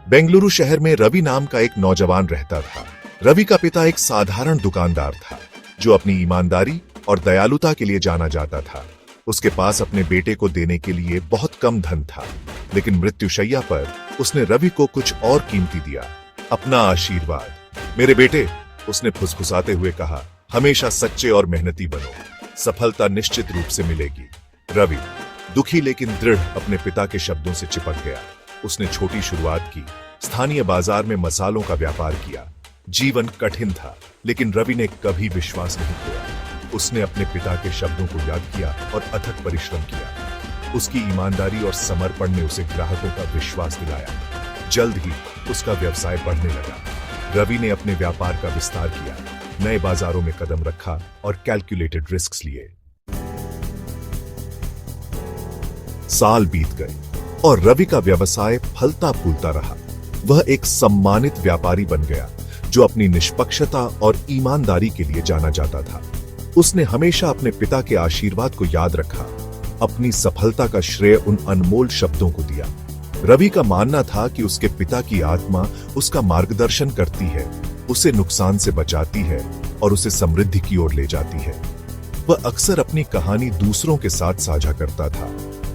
बेंगलुरु शहर में रवि नाम का एक नौजवान रहता था। रवि का पिता एक साधारण दुकानदार था जो अपनी ईमानदारी और दयालुता के लिए जाना जाता था। उसके पास अपने बेटे को देने के लिए बहुत कम धन था, लेकिन मृत्युशैया पर उसने रवि को कुछ और कीमती दिया, अपना आशीर्वाद। मेरे बेटे, उसने फुसफुसाते हुए कहा, हमेशा सच्चे और मेहनती बनो, सफलता निश्चित रूप से मिलेगी। रवि दुखी लेकिन दृढ़ अपने पिता के शब्दों से चिपक गया। उसने छोटी शुरुआत की, स्थानीय बाजार में मसालों का व्यापार किया। जीवन कठिन था, लेकिन रवि ने कभी विश्वास नहीं खोया। उसने अपने पिता के शब्दों को याद किया और अथक परिश्रम किया। उसकी ईमानदारी और समर्पण ने उसे ग्राहकों का विश्वास दिलाया। जल्द ही उसका व्यवसाय बढ़ने लगा। रवि ने अपने व्यापार का विस्तार किया, नए बाजारों में कदम रखा और कैलकुलेटेड रिस्क लिए। साल बीत गए और रवि का व्यवसाय फलता फूलता रहा। वह एक सम्मानित व्यापारी बन गया जो अपनी निष्पक्षता और ईमानदारी के लिए जाना जाता था। उसने हमेशा अपने पिता के आशीर्वाद को याद रखा, अपनी सफलता का श्रेय उन अनमोल शब्दों को दिया। रवि का मानना था कि उसके पिता की आत्मा उसका मार्गदर्शन करती है, उसे नुकसान से बचाती है और उसे समृद्धि की ओर ले जाती है। वह अक्सर अपनी कहानी दूसरों के साथ साझा करता था,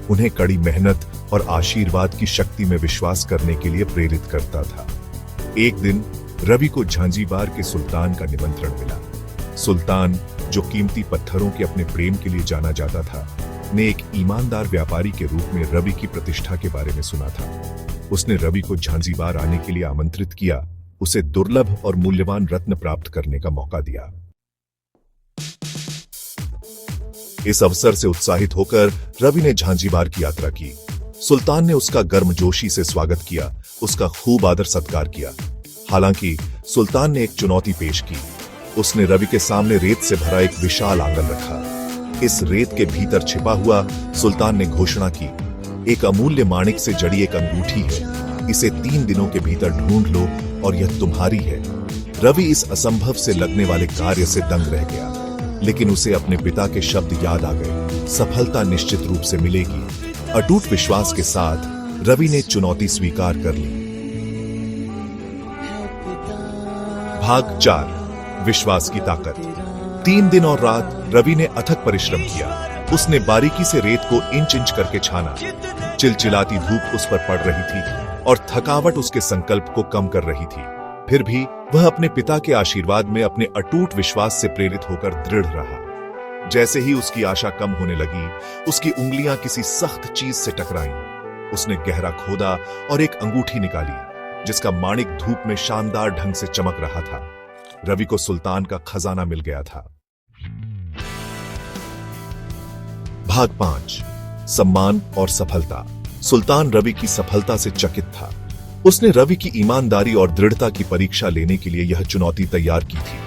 उन्हें कड़ी मेहनत और आशीर्वाद की शक्ति में विश्वास करने के लिए प्रेरित करता था। एक दिन रवि को झांझीबार के सुल्तान का निमंत्रण मिला। सुल्तान, जो कीमती पत्थरों के अपने प्रेम के लिए जाना जाता था, ने एक ईमानदार व्यापारी के रूप में रवि की प्रतिष्ठा के बारे में सुना था। उसने रवि को झांझीबार आने के लिए आमंत्रित किया, उसे दुर्लभ और मूल्यवान रत्न प्राप्त करने का मौका दिया। इस अवसर से उत्साहित होकर रवि ने झांझीबार की यात्रा की। सुल्तान ने उसका गर्मजोशी से स्वागत किया, उसका खूब आदर सत्कार किया। हालांकि सुल्तान ने एक चुनौती पेश की। उसने रवि के सामने रेत से भरा एक विशाल आंगन रखा। इस रेत के भीतर छिपा हुआ सुल्तान ने घोषणा की, एक अमूल्य माणिक से जड़ी एक अंगूठी है, इसे 3 दिनों के भीतर ढूंढ लो और यह तुम्हारी है। रवि इस असंभव से लगने वाले कार्य से दंग रह गया, लेकिन उसे अपने पिता के शब्द याद आ गए, सफलता निश्चित रूप से मिलेगी। अटूट विश्वास के साथ रवि ने चुनौती स्वीकार कर ली। भाग 4, विश्वास की ताकत। 3 दिन और रात रवि ने अथक परिश्रम किया। उसने बारीकी से रेत को इंच इंच करके छाना। चिलचिलाती धूप उस पर पड़ रही थी और थकावट उसके संकल्प को कम कर रही थी। फिर भी वह अपने पिता के आशीर्वाद में अपने अटूट विश्वास से प्रेरित होकर दृढ़ रहा। जैसे ही उसकी आशा कम होने लगी, उसकी उंगलियां किसी सख्त चीज से टकराईं। उसने गहरा खोदा और एक अंगूठी निकाली, जिसका माणिक धूप में शानदार ढंग से चमक रहा था। रवि को सुल्तान का खजाना मिल गया था। भाग 5, सम्मान और सफलता। सुल्तान रवि की सफलता से चकित था। उसने रवि की ईमानदारी और दृढ़ता की परीक्षा लेने के लिए यह चुनौती तैयार की थी।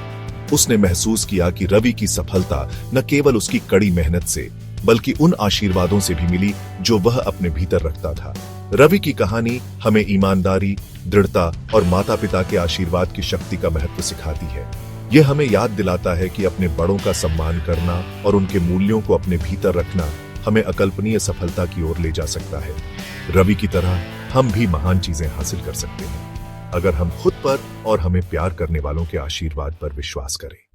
उसने महसूस किया कि रवि की सफलता न केवल उसकी कड़ी मेहनत से, बल्कि उन आशीर्वादों से भी मिली जो वह अपने भीतर रखता था। रवि की कहानी हमें ईमानदारी, दृढ़ता और माता-पिता के आशीर्वाद की शक्ति का महत्व सिखाती है। यह हमें याद दिलाता है कि अपने बड़ों का सम्मान करना और उनके मूल्यों को अपने भीतर रखना हमें अकल्पनीय सफलता की ओर ले जा सकता है। रवि की तरह हम भी महान चीजें हासिल कर सकते हैं, अगर हम खुद पर और हमें प्यार करने वालों के आशीर्वाद पर विश्वास करें।